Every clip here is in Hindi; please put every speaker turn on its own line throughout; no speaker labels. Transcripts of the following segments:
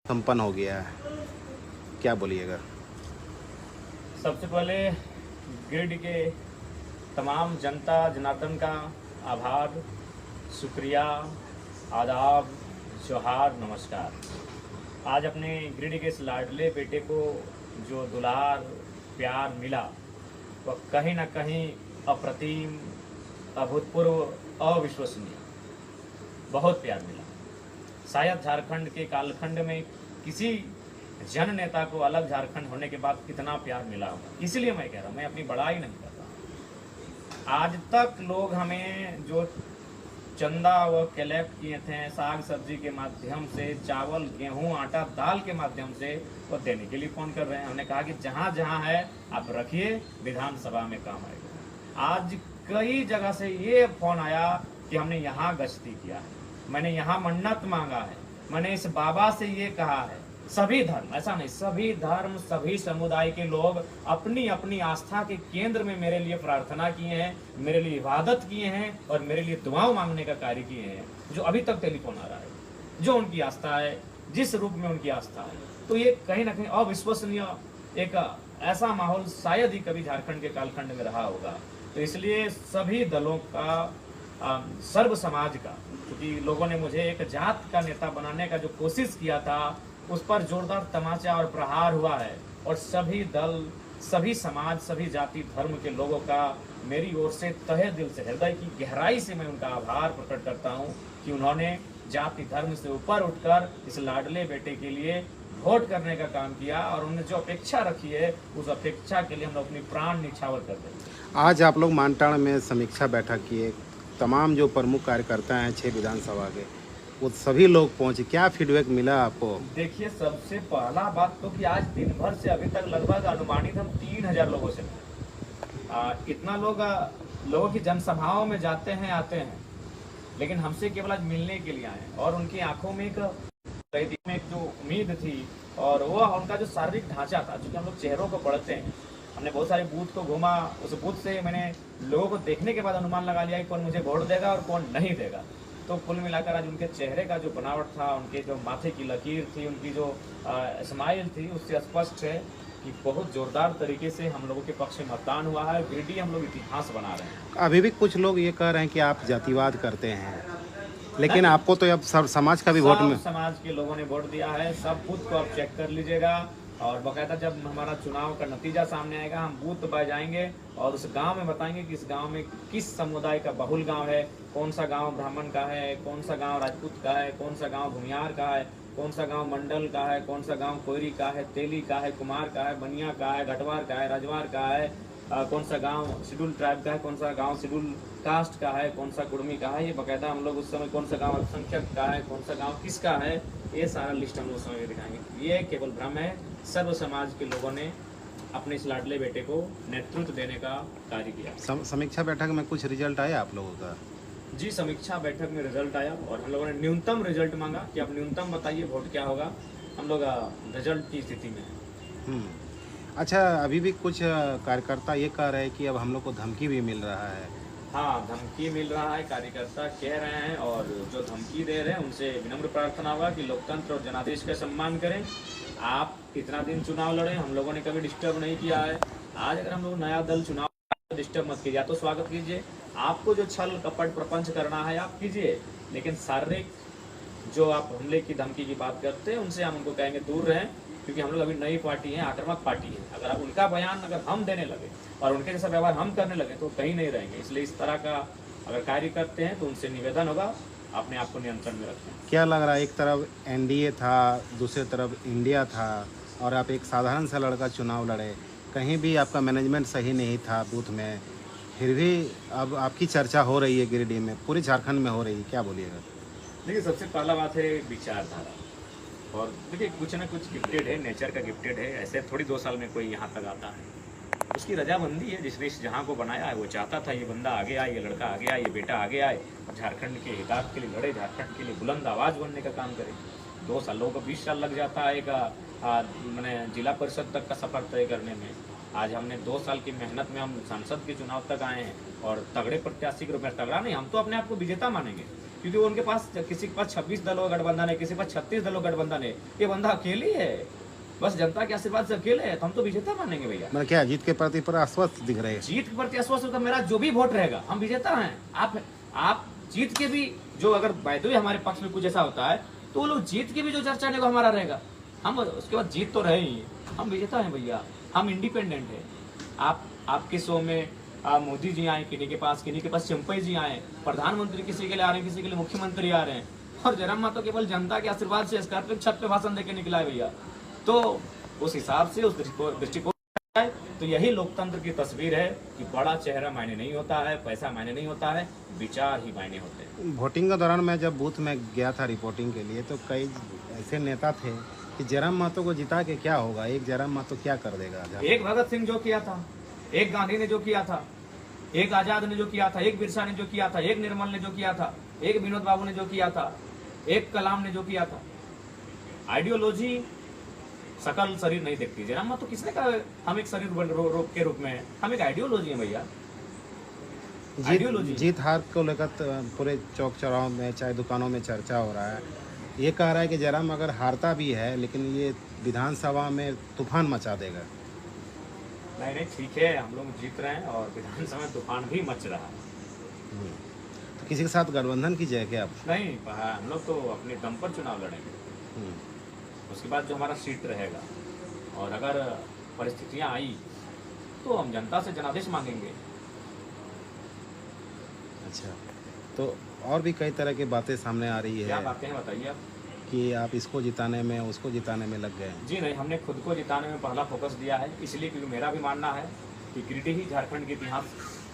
संपन्न हो गया है, क्या बोलिएगा?
सबसे पहले गिरिडीह के तमाम जनता जनार्दन का आभार, शुक्रिया, आदाब, जोहार, नमस्कार। आज अपने गिरिडीह के इस लाडले बेटे को जो दुलार प्यार मिला वह कहीं ना कहीं अप्रतिम, अभूतपूर्व, अविश्वसनीय, बहुत प्यार मिला। शायद झारखंड के कालखंड में किसी जन नेता को अलग झारखंड होने के बाद कितना प्यार मिला होगा। इसलिए मैं कह रहा हूँ, मैं अपनी बड़ाई नहीं कर रहा। आज तक लोग हमें जो चंदा व कलेक्ट किए थे साग सब्जी के माध्यम से, चावल गेहूं आटा दाल के माध्यम से, वो देने के लिए फ़ोन कर रहे हैं। हमने कहा कि जहाँ जहाँ है आप रखिए, विधानसभा में काम आएगा। आज कई जगह से ये फ़ोन आया कि हमने यहाँ गश्ती किया है, मैंने यहाँ मन्नत मांगा है, मैंने इस बाबा से ये कहा है। सभी धर्म, ऐसा नहीं, सभी धर्म, सभी समुदाय के लोग अपनी अपनी आस्था के केंद्र में मेरे लिए प्रार्थना किए हैं, मेरे लिए इबादत किए हैं और मेरे लिए दुआओं मांगने का कार्य किए हैं। जो अभी तक टेलीफोन आ रहा है, जो उनकी आस्था है, जिस रूप में उनकी आस्था है, तो ये कहीं ना कहीं अविश्वसनीय एक ऐसा माहौल शायद ही कभी झारखंड के कालखंड में रहा होगा। तो इसलिए सभी दलों का, सर्व समाज का, क्योंकि लोगों ने मुझे एक जात का नेता बनाने का जो कोशिश किया था, उस पर जोरदार तमाचा और प्रहार हुआ है। और सभी दल, सभी समाज, सभी जाति धर्म के लोगों का मेरी ओर से तहे दिल से, हृदय की गहराई से मैं उनका आभार प्रकट करता हूं कि उन्होंने जाति धर्म से ऊपर उठकर इस लाडले बेटे के लिए वोट करने का काम किया और उन्होंने जो अपेक्षा रखी है उस अपेक्षा के लिए हम लोग अपनी प्राण निछावर कर देंगे।
आज आप लोग मानटाण में समीक्षा बैठक किए, तमाम जो प्रमुख कार्यकर्ता हैं 6 विधानसभा के, वो सभी लोग पहुंचे, क्या फीडबैक मिला आपको?
देखिए, सबसे पहला बात तो कि आज दिन भर से अभी तक लगभग अनुमानित हम 3000 लोगों से मिले। इतना लोगों की जनसभाओं में जाते हैं, आते हैं, लेकिन हमसे केवल आज मिलने के लिए आए हैं। और उनकी आंखों में एक जो उम्मीद थी और वो उनका जो शारीरिक ढांचा था, चूंकि हम लोग चेहरों को पढ़ते हैं, हमने बहुत सारे बूथ को घूमा, उस बूथ से मैंने लोगों को देखने के बाद अनुमान लगा लिया कि कौन मुझे वोट देगा और कौन नहीं देगा। तो कुल मिलाकर आज उनके चेहरे का जो बनावट था, उनके जो माथे की लकीर थी, उनकी जो स्माइल थी, उससे स्पष्ट है कि बहुत जोरदार तरीके से हम लोगों के पक्ष में मतदान हुआ है। गिरिडीह हम लोग इतिहास बना रहे हैं।
अभी भी कुछ लोग ये कह रहे हैं कि आप जातिवाद करते हैं, लेकिन आपको तो अब सब समाज का भी वोट में,
समाज के लोगों ने वोट दिया है। सब बूथ को आप चेक कर लीजिएगा और बाकायदा जब हमारा चुनाव का नतीजा सामने आएगा, हम बूथ पर जाएंगे और उस गांव में बताएंगे कि इस गांव में किस समुदाय का बहुल गांव है, कौन सा गांव ब्राह्मण का है, कौन सा गांव राजपूत का है, कौन सा गांव भूमियार का है, कौन सा गांव मंडल का है, कौन सा गांव कोयरी का है, तेली का है, कुमार का है, बनिया का है, घटवार का है, राजवार का है, कौन सा गांव शेड्यूल ट्राइब का है, कौन सा गांव शेड्यूल कास्ट का है, कौन सा कुर्मी का है। ये बाकायदा हम लोग उस समय कौन सा गांव अल्पसंख्यक का है, कौन सा गांव किसका है, ये सारा लिस्ट हम लोग समय दिखाएंगे। ये केवल भ्रम है। सर्व समाज के लोगों ने अपने इस लाडले बेटे को नेतृत्व देने का कार्य किया।
समीक्षा बैठक में कुछ रिजल्ट आया आप लोगों का?
जी, समीक्षा बैठक में रिजल्ट आया और हम लोगों ने न्यूनतम रिजल्ट मांगा कि आप न्यूनतम बताइए वोट क्या होगा। हम लोग रिजल्ट की स्थिति में हैं।
अच्छा, अभी भी कुछ कार्यकर्ता ये कह रहे हैं कि अब हम लोग को धमकी भी मिल रहा है।
हाँ, धमकी मिल रहा है, कार्यकर्ता कह रहे हैं और जो धमकी दे रहे हैं उनसे विनम्र प्रार्थना होगा कि लोकतंत्र और जनादेश का सम्मान करें। आप इतना दिन चुनाव लड़े, हम लोगों ने कभी डिस्टर्ब नहीं किया है। आज अगर हम लोग नया दल चुनाव, डिस्टर्ब मत कीजिए, तो स्वागत कीजिए। आपको जो छल कपट प्रपंच करना है आप कीजिए, लेकिन शारीरिक जो आप हमले की धमकी की बात करते हैं उनसे हम उनको कहेंगे दूर रहें, क्योंकि हम लोग अभी नई पार्टी है, आक्रामक पार्टी है। अगर आप उनका बयान अगर हम देने लगे और उनके जैसा व्यवहार हम करने लगे तो कहीं नहीं रहेंगे। इसलिए इस तरह का अगर कार्य करते हैं तो उनसे निवेदन होगा अपने आप को नियंत्रण में रखें।
क्या लग रहा है, एक तरफ एनडीए था, दूसरी तरफ इंडिया था और आप एक साधारण सा लड़का चुनाव लड़े, कहीं भी आपका मैनेजमेंट सही नहीं था बूथ में, फिर भी अब आपकी चर्चा हो रही है गिरिडीह में, पूरे झारखंड में हो रही है, क्या बोलिएगा?
देखिए, सबसे पहला बात है विचारधारा। और देखिए, कुछ ना कुछ गिफ्टेड है, नेचर का गिफ्टेड है। ऐसे थोड़ी 2 साल में कोई यहाँ तक आता है। उसकी रजामंदी है, जिसने इस जहाँ को बनाया है वो चाहता था ये बंदा आगे आए, ये लड़का आगे आए, ये बेटा आगे आए और झारखंड के हितार्थ के लिए लड़े, झारखंड के लिए बुलंद आवाज़ बनने का काम करे। 2 सालों को 20 साल लग जाता है एक मैंने जिला परिषद तक का सफ़र तय करने में। आज हमने 2 साल की मेहनत में हम सांसद के चुनाव तक आए हैं और तगड़े प्रत्याशी के रूप में, तगड़ा नहीं, हम तो अपने आप को विजेता मानेंगे। क्योंकि वो उनके पास किसी के पास 26 दलों का गठबंधन है, किसी के पास 36 दलों का गठबंधन है, ये बंदा अकेले है, बस जनता के आशीर्वाद से अकेले है, तो हम तो विजेता मानेंगे भैया।
मतलब क्या जीत के प्रति पर आश्वस्त दिख रहे हैं?
जीत के प्रति आश्वस्त होकर मेरा जो भी वोट रहेगा हम विजेता हैं। आप जीत के भी जो अगर वैद्य हमारे पक्ष में कुछ ऐसा होता है तो वो लोग जीत के भी जो चर्चा नहीं हमारा रहेगा, हम उसके बाद जीत तो रहे ही, हम विजेता हैं भैया, हम इंडिपेंडेंट है। आपके शो में मोदी जी आए किन्हीं के पास चंपई जी आए, प्रधानमंत्री किसी के लिए आ रहे हैं, किसी के लिए मुख्यमंत्री आ रहे हैं, और जयराम मातो केवल जनता के आशीर्वाद से स्कॉर्पियो छत पे भाषण देके निकला है भैया। तो उस हिसाब से उस दृष्टिकोण तो यही लोकतंत्र की तस्वीर है कि बड़ा चेहरा मायने नहीं होता है, पैसा मायने नहीं होता है, विचार ही मायने होते हैं।
वोटिंग के दौरान मैं जब बूथ में गया था रिपोर्टिंग के लिए, तो कई ऐसे नेता थे कि जयराम मातो को जिता के क्या होगा, एक जयराम मातो क्या कर देगा।
एक भगत सिंह जो किया था, एक गांधी ने जो किया था, एक आजाद ने जो किया था, एक बिरसा ने जो किया था, एक निर्मल ने जो किया था, एक विनोद बाबू ने जो किया था, एक कलाम ने जो किया था। आइडियोलॉजी सकल शरीर नहीं देखती। जयराम मातो किसने कहा हम एक शरीर के रूप में हैं, हम एक आइडियोलॉजी है भैया।
जीत हार को लेकर पूरे चौक चौराहों में चाहे दुकानों में चर्चा हो रहा है। ये कह रहा है कि जयराम अगर हारता भी है लेकिन ये विधानसभा में तूफान मचा देगा।
नहीं ठीक है, हम लोग जीत रहे हैं और विधानसभा में तूफान भी मच रहा है।
तो किसी के साथ गठबंधन कीजिए क्या आप?
नहीं, हम लोग तो अपने दम पर चुनाव लड़ेंगे। उसके बाद जो हमारा सीट रहेगा, और अगर परिस्थितियां आई तो हम जनता से जनादेश मांगेंगे।
अच्छा, तो और भी कई तरह की बातें सामने आ रही है।
क्या बातें हैं बताइए आप?
कि आप इसको जिताने में उसको जिताने में लग गए।
जी नहीं, हमने खुद को जिताने में पहला फोकस दिया है, इसलिए क्योंकि मेरा भी मानना है कि गिरिडीह ही झारखंड के इतिहास,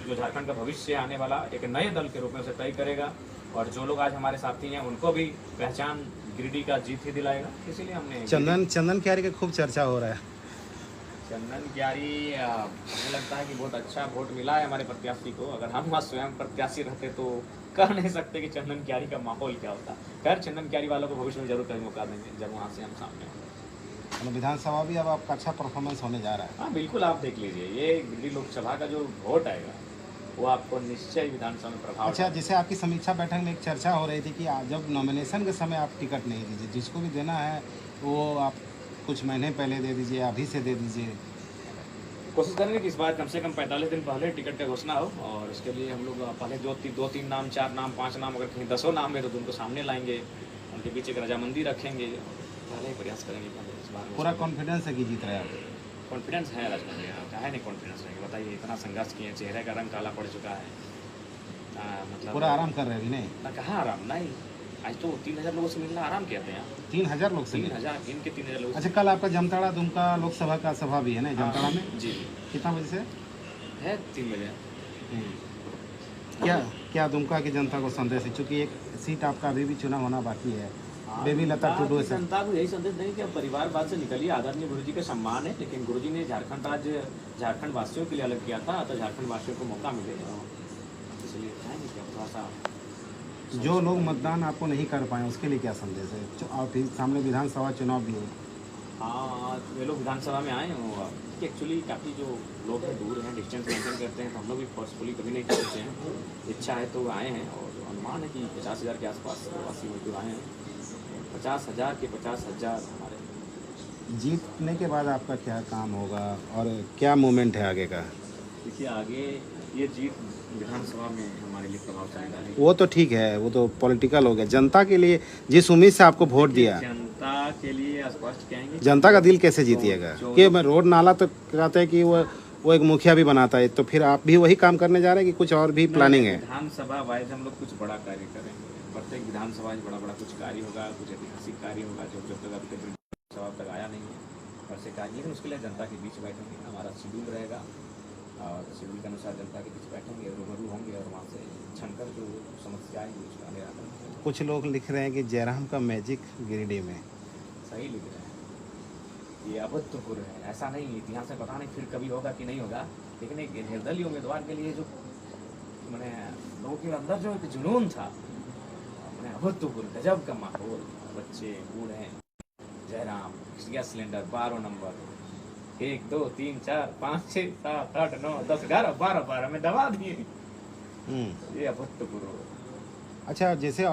जो झारखंड का भविष्य आने वाला एक नए दल के रूप में उसे तय करेगा, और जो लोग आज हमारे साथी हैं उनको भी पहचान गिरिडीह का जीत ही दिलाएगा। इसीलिए हमने
चंदन क्यारी का खूब चर्चा हो रहा है।
चंदन क्यारी, हमें लगता है कि बहुत अच्छा वोट मिला है हमारे प्रत्याशी को। अगर हम वहाँ स्वयं प्रत्याशी रहते तो कह नहीं सकते कि चंदन क्यारी का माहौल क्या होता। खैर, चंदन क्यारी वालों को भविष्य में जरूर कभी मौका देंगे जब वहाँ से हम सामने होंगे।
विधानसभा भी अब आपका अच्छा परफॉर्मेंस होने जा रहा है।
हाँ बिल्कुल, आप देख लीजिए, ये गिरिडीह लोकसभा का जो वोट आएगा वो आपको निश्चय विधानसभा में प्रभाव।
अच्छा, जैसे आपकी समीक्षा बैठक में एक चर्चा हो रही थी कि जब नॉमिनेशन के समय आप टिकट नहीं दीजिए, जिसको भी देना है वो आप कुछ महीने पहले दे दीजिए, अभी से दे दीजिए।
कोशिश करेंगे कि इस बार कम से कम 45 दिन पहले टिकट का घोषणा हो, और इसके लिए हम लोग पहले दो तीन नाम, 4 नाम, 5 नाम, अगर कहीं 10 नाम है तो उनको सामने लाएंगे, उनके बीच एक रजामंदी रखेंगे, पहले ही प्रयास करेंगे पहले इस बार।
पूरा कॉन्फिडेंस है कि जीत रहे हैं आप?
कॉन्फिडेंस है राजकुमार जी, चाहे नहीं कॉन्फिडेंस रहेगा बताइए, इतना संघर्ष किए, चेहरे का रंग काला पड़ चुका है, मतलब
पूरा आराम कर रहे हैं नहीं?
ना, कहाँ आराम, नहीं, आज तो 3000 लोगों से मिलना आराम कहते हैं।
3000 लोग से?
3000 इनके 3000 लोग।
अच्छा, कल आपका जामताड़ा दुमका लोकसभा का सभा भी है ना जामताड़ा में?
जी।
कितना बजे से
है? 3 बजे।
क्या दुमका की जनता को संदेश है, चूँकि एक सीट आपका अभी भी चुनाव होना बाकी है, बेबी लता टुडू से?
जनता को यही संदेश देंगे कि अब परिवारवाद से निकलिए, आदरणीय गुरुजी का सम्मान है, लेकिन गुरुजी ने झारखंड राज्य झारखंड वासियों के लिए अलग किया था, तो झारखंड वासियों को मौका मिलेगा, इसलिए चाहेंगे कि थोड़ा सा।
जो लोग मतदान आपको नहीं कर पाए उसके लिए क्या संदेश है? और फिर सामने विधानसभा चुनाव भी है।
हाँ, वे लोग विधानसभा में आए हैं, एक्चुअली काफ़ी जो लोग हैं दूर हैं, डिस्टेंस मेंटेन करते हैं, तो हम लोग भी फोर्सफुली कभी नहीं करते हैं, इच्छा है तो आए हैं, और अनुमान है कि 50,000 के आसपास प्रवासी मजदूर आए हैं, 50,000 के 50,000 हमारे।
जीतने के बाद आपका क्या काम होगा और क्या मूवमेंट है आगे का?
देखिए, आगे ये जीत विधानसभा में हमारे लिए प्रभावशाली डालेगी।
वो तो ठीक है, वो तो पॉलिटिकल हो गया। जनता के लिए जिस उम्मीद से आपको वोट दिया,
जनता के लिए स्पष्ट कहेंगे,
जनता का दिल कैसे जीतिएगा? कि मैं रोड नाला तो कहते हैं कि वो एक मुखिया भी बनाता है, तो फिर आप भी वही काम करने जा रहे हैं कि कुछ और भी प्लानिंग है?
विधानसभा वाइज हम लोग कुछ बड़ा कार्य करेंगे, प्रत्येक विधानसभा बड़ा कुछ कार्य होगा, कुछ ऐतिहासिक कार्य होगा जो जब तक अभी तक विधानसभा तक आया नहीं है, वैसे कार्य, लेकिन उसके लिए जनता के बीच बैठेंगे, हमारा शेड्यूल रहेगा, और शेड्यूल के अनुसार जनता के बीच बैठेंगे, रूबरू होंगे, और वहाँ से छनकर जो समस्या आएंगी उसका निराकरण करेंगे।
कुछ लोग लिख रहे हैं कि जयराम का मैजिक गिरिडीह में।
सही लिख रहे हैं, ये अभूतपूर्व है, ऐसा नहीं, इतिहास में पता नहीं फिर कभी होगा कि नहीं होगा, लेकिन एक निर्दलीय उम्मीदवार के लिए जो मैंने लोगों के अंदर जो एक जुनून था, मैंने अभूतपूर्व गजब का माहौल, बच्चे बूढ़े, जयराम, गैस सिलेंडर 12 नंबर, 1 2 3 4 5 6 7 8 9 10 11 12 में दबा दिए, ये अभूतपूर्व।
अच्छा, जैसे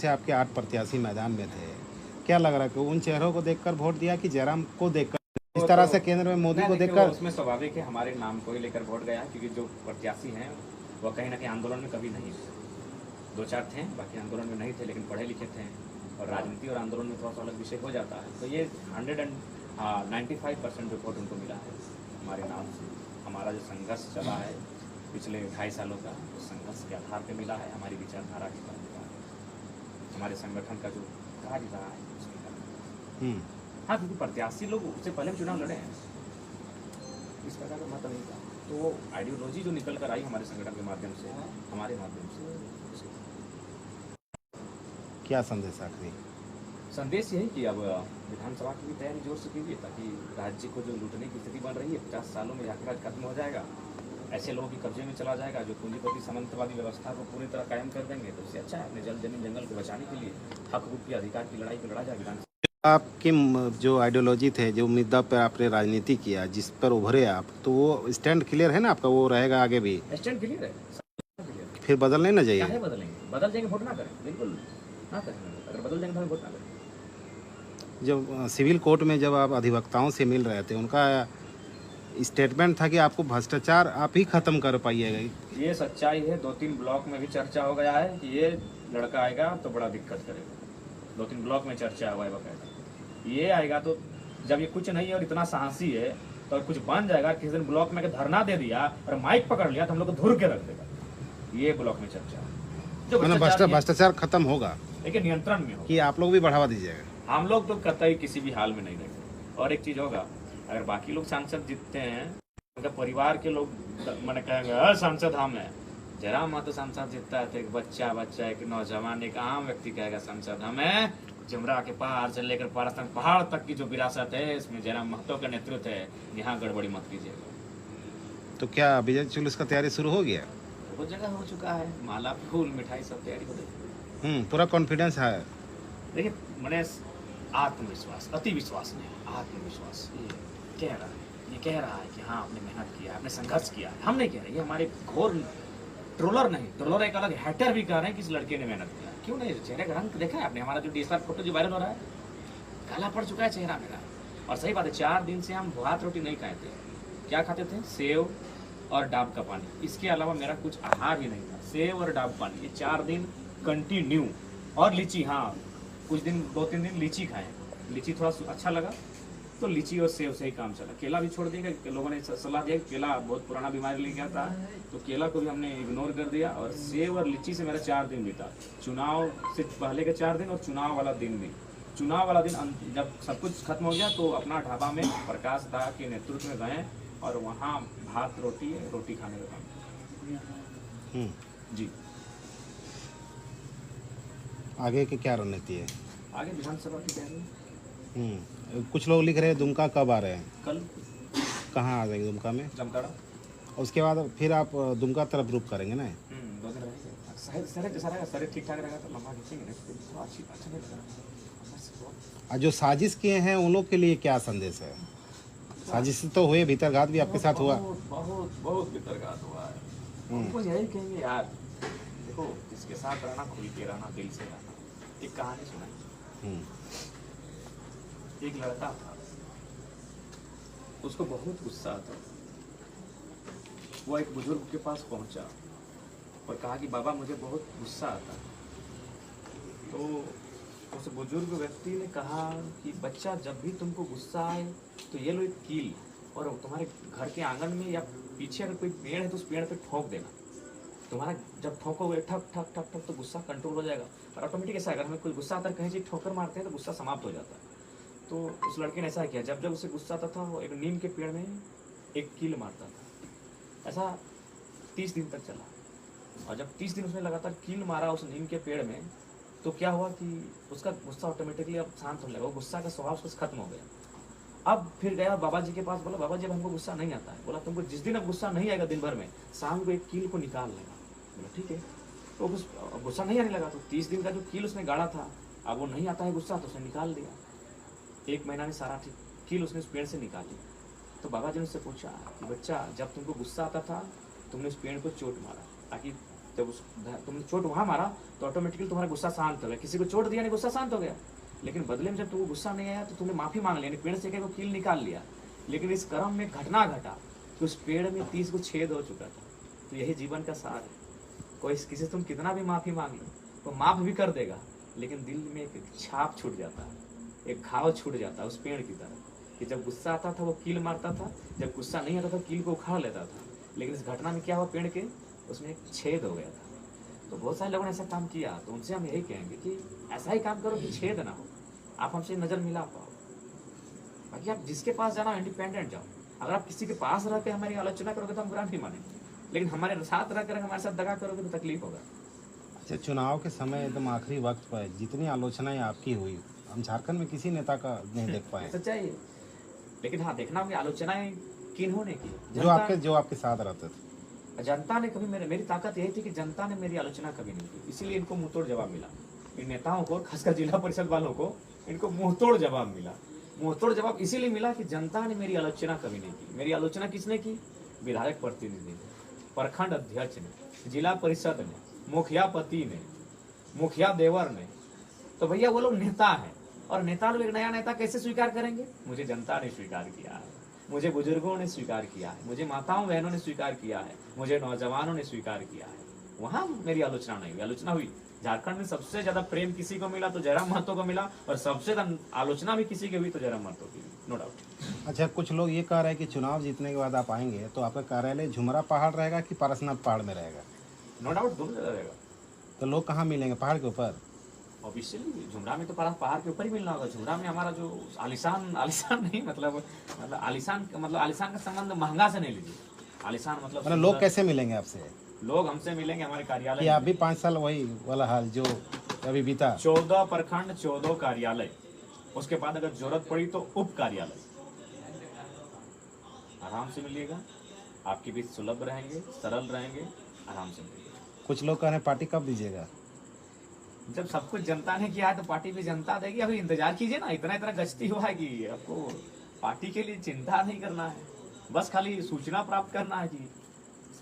आपके 8 प्रत्याशी मैदान में थे, क्या लग रहा है कि उन चेहरों को देखकर वोट दिया कि जयराम को देखकर? इस तरह से केंद्र में मोदी
नहीं,
को
देखिए वो
देखकर?
उसमें स्वाभाविक है, हमारे नाम को ही लेकर वोट गया है, क्योंकि जो प्रत्याशी हैं वो कहीं ना कहीं आंदोलन में कभी नहीं थे। 2-4 थे, बाकी आंदोलन में नहीं थे, लेकिन पढ़े लिखे थे, और राजनीति और आंदोलन में थोड़ा सा अलग विषय हो जाता है। तो ये 195% जो वोट उनको मिला है हमारे नाम से। हमारा जो संघर्ष चला है पिछले 2.5 सालों का, उस संघर्ष के आधार पर मिला है, हमारी विचारधारा के कारण मिला है, हमारे संगठन का जो कार्य रहा है उसके कारण।
हम्म,
हाँ, क्योंकि प्रत्याशी लोग उससे पहले भी चुनाव लड़े हैं, इस प्रकार का मत नहीं था। तो वो आइडियोलॉजी जो निकल कर आई हमारे संगठन के माध्यम से, हमारे माध्यम से,
क्या संदेश आखिरी?
संदेश यही कि अब विधानसभा की भी तैयारी जोर से कीजिए, ताकि राज्य को जो लूटने की स्थिति बन रही है, 50 सालों में राज खत्म हो जाएगा, ऐसे लोगों की कब्जे में चला जाएगा जो पूंजीपति सामंतवादी व्यवस्था को पूरी तरह कायम कर देंगे। तो इससे अच्छा है अपने जल जमीन जंगल को बचाने के लिए हक हकूक की अधिकार की लड़ाई को लड़ा जाए विधानसभा।
आपकी जो आइडियोलॉजी थे, जो मुद्दा पर आपने राजनीति किया, जिस पर उभरे आप, तो वो स्टैंड क्लियर है ना आपका? वो रहेगा आगे भी?
स्टैंड क्लियर है, क्लियर है।
फिर बदलने ना
क्या
चाहिए?
है बदलेंगे? बदल जाएंगे, वोट ना करें, बिल्कुल ना करें। अगर बदल जाएंगे तो हम वोट ना करें।
जब सिविल कोर्ट में जब आप अधिवक्ताओं से मिल रहे थे, उनका स्टेटमेंट था कि आपको भ्रष्टाचार आप ही खत्म कर पाइएगा।
ये सच्चाई है। 2-3 ब्लॉक में भी चर्चा हो गया है कि ये लड़का आएगा तो बड़ा दिक्कत करेगा। 2-3 ब्लॉक में चर्चा हुआ है बकायदा, ये आएगा तो जब ये कुछ नहीं है और इतना साहसी है तो कुछ बन जाएगा। किसी दिन ब्लॉक में धरना दे दिया और माइक पकड़ लिया तो हम लोग को धुर के रख देगा। ये ब्लॉक में चर्चा है। जो
भ्रष्टाचार खत्म होगा,
लेकिन नियंत्रण में होगा।
कि आप लोग भी बढ़ावा दीजिएगा?
हम लोग तो कतई किसी भी हाल में नहीं देंगे। और एक चीज होगा, अगर बाकी लोग सांसद जीतते हैं, उनका परिवार के लोग मैंने कहेंगे सांसद हम है। जयराम महतो सांसद जीतता है तो एक बच्चा एक नौजवान एक आम व्यक्ति कहेगा सांसद हम है। जमरा के पहाड़ से लेकर पारस्तंग पहाड़ तक की जो विरासत है, इसमें जयराम महतो का नेतृत्व है। यहाँ गड़बड़ी मत कीजिएगा।
तो क्या विजय जुलूस का तैयारी शुरू हो गया?
बहुत जगह हो चुका है, माला फूल मिठाई सब तैयारी हो गई।
पूरा कॉन्फिडेंस है?
देखिए मैंने आत्मविश्वास, अति विश्वास नहीं, आत्मविश्वास ये कह रहा है कि हाँ आपने मेहनत किया, आपने संघर्ष किया है। हम नहीं कह रहे, ये हमारे घोर ट्रोलर नहीं, ट्रोलर एक अलग हैटर भी कह रहे हैं कि इस लड़के ने मेहनत किया। क्यों नहीं? चेहरे का रंग देखा है आपने? हमारा जो DSLR फोटो जो वायरल हो रहा है, काला पड़ चुका है चेहरा मेरा। और सही बात है, 4 दिन से हम भात रोटी नहीं खाए थे। क्या खाते थे? सेव और डाब का पानी, इसके अलावा मेरा कुछ आहार ही नहीं था। सेव और डाब पानी, ये 4 दिन कंटिन्यू। और लीची, हाँ कुछ दिन 2-3 दिन लीची खाए, लीची थोड़ा अच्छा लगा तो लीची और सेव से ही काम चला। केला भी छोड़ दिया, लोगों ने सलाह दिया कि केला बहुत पुराना बीमारी ले गया था, तो केला को भी हमने इग्नोर कर दिया। और सेव और लीची से मेरा 4 दिन बीता, चुनाव से पहले के 4 दिन और चुनाव वाला दिन भी। चुनाव वाला दिन जब सब कुछ खत्म हो गया तो अपना ढाबा में प्रकाश दा के नेतृत्व में गए और वहाँ भात रोटी खाने का काम। जी,
आगे की क्या रणनीति है?
आगे विधानसभा की तैयारी।
कुछ लोग लिख रहे हैं दुमका कब आ रहे हैं?
कल।
कहाँ आ जाएंगे दुमका में?
जमताड़ा।
उसके बाद फिर आप दुमका तरफ रुख करेंगे ना?
2 दिन रहेंगे। शरीर जैसा रहेगा, शरीर ठीक ठाक रहेगा तो लंबा खींचेंगे, नहीं तो अच्छा नहीं लगेगा।
और जो साजिश किए हैं उन लोग के लिए क्या संदेश है? साजिश तो हुए, भीतरघात भी आपके साथ हुआ?
बहुत भीतरघात हुआ है। उनको यही कहेंगे यार, देखो किसके साथ रहना, खुल के रहना, दिल से रहना। एक कहानी सुनाई। एक लड़का था, उसको बहुत गुस्सा था। वो एक बुजुर्ग के पास पहुंचा और कहा कि बाबा मुझे बहुत गुस्सा आता। तो उस बुजुर्ग व्यक्ति ने कहा कि बच्चा जब भी तुमको गुस्सा आए तो ये लो एक कील, और तुम्हारे घर के आंगन में या पीछे अगर कोई पेड़ है तो उस पेड़ पे ठोक देना। तुम्हारा जब ठोकोगे ठक ठक ठक ठक तो गुस्सा कंट्रोल हो जाएगा। और ऑटोमेटिक ऐसा अगर हमें कोई गुस्सा आता है, कहीं चीज ठोकर मारते हैं तो गुस्सा समाप्त हो जाता है। तो उस लड़के ने ऐसा किया, जब जब उसे गुस्सा आता था वो एक नीम के पेड़ में एक कील मारता था। ऐसा 30 दिन तक चला। और जब 30 दिन उसने लगातार कील मारा उस नीम के पेड़ में, तो क्या हुआ कि उसका गुस्सा ऑटोमेटिकली अब शांत होने लगा। वो गुस्सा का स्वभाव उसका खत्म हो गया। अब फिर गया बाबा जी के पास, बोला बाबा जी अब हमको गुस्सा नहीं आता है। बोला तुमको जिस दिन अब गुस्सा नहीं आएगा दिन भर में, शाम को एक कील को निकाल लेगा। बोला ठीक है। तो गुस्सा नहीं आने लगा। तो 30 दिन का जो कील उसने गाड़ा था, अब वो नहीं आता है गुस्सा, तो उसने निकाल दिया। 1 महीना में सारा कील उसने उस पेड़ से निकाल लिया। तो बाबा जी ने उससे पूछा कि बच्चा जब तुमको गुस्सा आता था तुमने उस पेड़ को चोट मारा ताकि जब उस तुमने चोट वहां मारा तो ऑटोमेटिकली तुम्हारा गुस्सा शांत हो गया। किसी को चोट दिया नहीं, गुस्सा शांत हो गया। लेकिन बदले में जब तुमको गुस्सा नहीं आया तो तुमने माफी मांग लिया, पेड़ से एक कील निकाल लिया। लेकिन इस कर्म में घटना घटा कि उस पेड़ में 30 को छेद हो चुका था। तो यही जीवन का सार है। कोई किसी से तुम कितना भी माफी मांग लो तो माफ भी कर देगा, लेकिन दिल में एक छाप छूट जाता है, एक घाव छूट जाता है उस पेड़ की तरह कि जब गुस्सा आता था वो कील मारता था, जब गुस्सा नहीं आता था कील को उखाड़ लेता था। लेकिन इस घटना में क्या हुआ, पेड़ के उसमें एक छेद हो गया था। तो बहुत सारे लोगों ने ऐसा काम किया, तो उनसे हम यही कहेंगे कि ऐसा ही काम करो कि छेद ना हो, आप हमसे नजर मिला पाओ। बाकी आप जिसके पास जाना इंडिपेंडेंट जाओ। अगर आप किसी के पास रह के हमारी आलोचना करोगे तो हम बुरा नहीं मानेंगे, लेकिन हमारे साथ रह कर हमारे साथ दगा करोगे तो तकलीफ होगा।
अच्छा, चुनाव के समय एकदम आखिरी वक्त पर जितनी आलोचनाएं आपकी हुई, हम झारखंड में किसी नेता का नहीं देख पाए
सच्चाई है। लेकिन हाँ, देखना होगी आलोचनाएं किन्होंने की।
जो आपके साथ रहते थे।
जनता ने कभी मेरी ताकत यही थी कि जनता ने मेरी आलोचना कभी नहीं की, इसीलिए इनको मुंहतोड़ जवाब मिला। इन नेताओं को, खासकर जिला परिषद वालों को, इनको मुंहतोड़ जवाब मिला। मुंहतोड़ जवाब इसीलिए मिला कि जनता ने मेरी आलोचना कभी नहीं की। मेरी आलोचना किसने की? विधायक प्रतिनिधि ने, प्रखंड अध्यक्ष ने, जिला परिषद ने, मुखिया पति ने, मुखिया देवर ने। तो भैया वो लोग नेता हैं, और नेता लोग एक नया नेता कैसे स्वीकार करेंगे? मुझे जनता ने स्वीकार किया है, मुझे बुजुर्गों ने स्वीकार किया है, मुझे माताओं बहनों ने स्वीकार किया है, मुझे नौजवानों ने स्वीकार किया है। वहां मेरी आलोचना नहीं हुई। आलोचना हुई झारखंड में सबसे ज्यादा प्रेम किसी को मिला तो जयराम महतो को मिला, और सबसे ज्यादा आलोचना भी किसी की हुई तो जयराम महतो की, नो डाउट।
अच्छा, कुछ लोग ये कह रहे हैं कि चुनाव जीतने के बाद आप आएंगे तो आपका कार्यालय झुमरा पहाड़ रहेगा कि पारसनाथ पहाड़ में रहेगा?
नो डाउट, दोनों जगह रहेगा।
तो लोग कहाँ मिलेंगे, पहाड़ के ऊपर?
ऑब्वियसली झुमरा में तो पहाड़ के ऊपर ही मिलना होगा। झुमरा में हमारा जो आलिशान नहीं मतलब आलिशान का संबंध महंगा से नहीं लीजिए। आलिशान मतलब
लोग कैसे मिलेंगे आपसे?
लोग हमसे मिलेंगे हमारे कार्यालय
कि आप भी 5 साल वही वाला हाल जो अभी बीता?
14 प्रखंड, 14 कार्यालय, उसके बाद अगर जरूरत पड़ी तो उप कार्यालय। आराम से मिलिएगा, आपके बीच सुलभ रहेंगे, सरल रहेंगे, आराम से मिलिएगा।
कुछ लोग कह रहे हैं पार्टी कब दीजिएगा?
जब सब कुछ जनता ने किया है तो पार्टी भी जनता देगी। अभी इंतजार कीजिए ना, इतना गश्ती हुआ है कि आपको पार्टी के लिए चिंता नहीं करना है, बस खाली सूचना प्राप्त करना है कि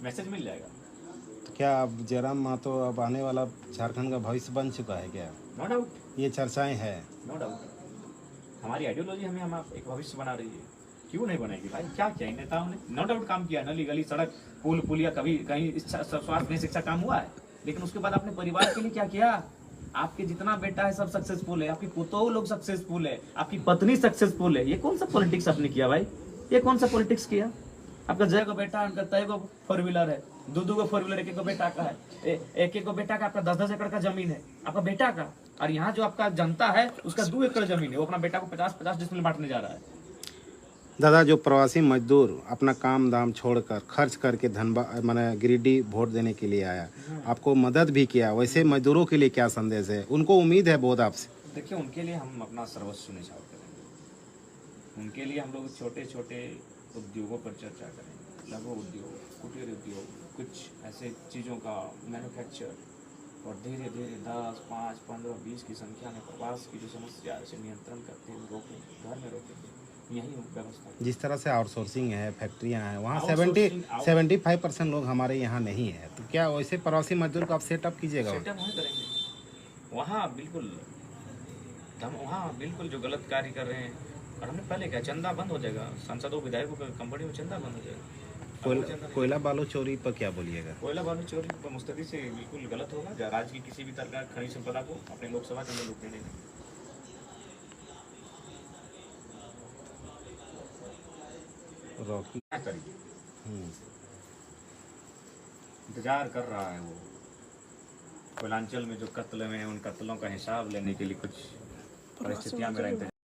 मैसेज मिल जाएगा।
तो क्या अब जयराम महतो अब आने वाला झारखंड का भविष्य बन चुका है क्या?
नो डाउट,
ये चर्चाएं हैं।
No doubt. हमारी आइडियोलॉजी हमें हम एक भविष्य बना रही है, क्यों नहीं बनेगी भाई? क्या किया इन नेताओं ने? नो डाउट काम किया, नली गली सड़क पुल पुलिया, कभी कहीं स्वास्थ्य में शिक्षा काम हुआ है, लेकिन उसके बाद अपने परिवार के लिए क्या किया? आपके जितना बेटा है सब सक्सेसफुल है, आपकी पुतोह लोग सक्सेसफुल है, आपकी पत्नी सक्सेसफुल है। ये कौन सा पॉलिटिक्स आपने किया भाई? ये कौन सा पॉलिटिक्स किया? आपका जय को बेटा, उनका तय को 4 व्हीलर है, 2 को 4 व्हीलर, एक को बेटा का है, एक को बेटा का आपका 10-10 एकड़ का जमीन है आपका बेटा का, और यहाँ जो आपका जनता है उसका 2 एकड़ जमीन है, वो अपना बेटा को 50-50 डिसमिल बांटने जा रहा है।
दादा, जो प्रवासी मजदूर अपना काम दाम छोड़कर खर्च करके धनबाद माने गिरिडीह वोट देने के लिए आया, आपको मदद भी किया, वैसे मजदूरों के लिए क्या संदेश है? उनको उम्मीद है बहुत आपसे।
देखिए, उनके लिए हम अपना सर्वस्व न्यौछावर करेंगे। उनके लिए हम लोग छोटे छोटे उद्योगों पर चर्चा करेंगे, लघु उद्योग, कुटीर उद्योग, कुछ ऐसे चीज़ों का मैन्युफैक्चर, और धीरे धीरे 10, 5, 15, 20 की संख्या में प्रवास की जो समस्या है उसे नियंत्रण करते हुए रोकेंगे, घर में रोकेंगे। यही व्यवस्था
जिस तरह से आउटसोर्सिंग है, फैक्ट्रियां हैं, वहाँ
Outsourcing,
75% लोग हमारे यहाँ नहीं है, तो क्या वैसे प्रवासी मजदूर को आप सेटअप कीजिएगा?
सेटअप वहीं करेंगे, वहाँ बिल्कुल जो गलत कार्य कर रहे हैं। और हमने पहले क्या, चंदा बंद हो जाएगा, सांसदों विधायकों का कंपनी में चंदा बंद हो जाएगा।
कोयला बालू चोरी पर क्या बोलिएगा?
कोयला बालू चोरी पर मुस्तैदी से बिल्कुल गलत होगा। राज्य की किसी भी तरह का खनिज संपदा को अपने लोकसभा के अंदर रुकने देंगे।
रॉकी
करिए, इंतजार कर रहा है वो। कोयलांचल में जो कत्ल में उन कत्लों का हिसाब लेने के लिए कुछ परिस्थितियां मेरा इंतजार